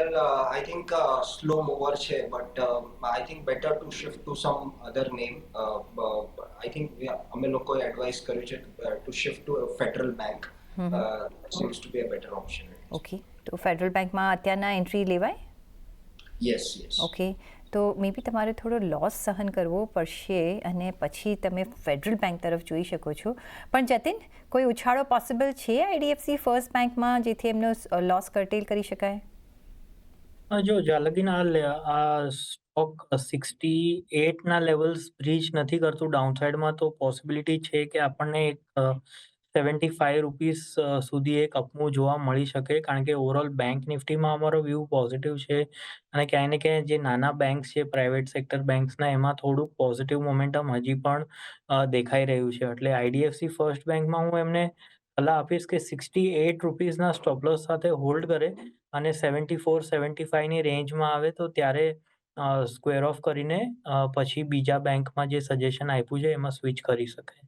Well, I think slow mover છે, but I think better to shift to some other name. I think અમે લોકોએ advice કર્યું છે to shift to a federal bank. Seems to be a better option. Okay, તો federal બેંકમાં અત્યારના entry લેવાય? Yes, yes. Okay, તો મે બી તમારે થોડો લોસ સહન કરવો પડશે અને પછી તમે ફેડરલ બેંક તરફ જોઈ શકો છો. પણ જતીન, કોઈ ઉછાળો પોસિબલ છે આઈડીએફસી ફર્સ્ટ બેંકમાં જેથી એમનો લોસ કર્ટેલ કરી શકાય? જો જ્યાં લગીન આ સ્ટોક 68 લેવલ્સ બ્રીચ નથી કરતું ડાઉનસાઇડમાં, તો પોસિબિલિટી છે કે આપણને એક 75 રૂપીસ સુધી એક અપમૂવ જોવા મળી શકે, કારણ કે ઓવરઓલ બેંક નિફ્ટીમાં અમારો વ્યૂ પોઝિટિવ છે અને ક્યાંય ને ક્યાંય જે નાના બેંક્સ છે પ્રાઇવેટ સેક્ટર બેંક્સના, એમાં થોડુંક પોઝિટિવ મોમેન્ટમ હજી પણ દેખાઈ રહ્યું છે. એટલે આઈડીએફસી ફર્સ્ટ બેંકમાં હું એમને સલાહ આપીશ કે 68 રૂપીસના સ્ટોપલોસ સાથે હોલ્ડ કરે અને 74-75ની રેન્જમાં આવે તો ત્યારે સ્ક્વેર ઓફ કરીને પછી બીજા બેંકમાં જે સજેશન આપ્યું છે એમાં સ્વિચ કરી શકાય.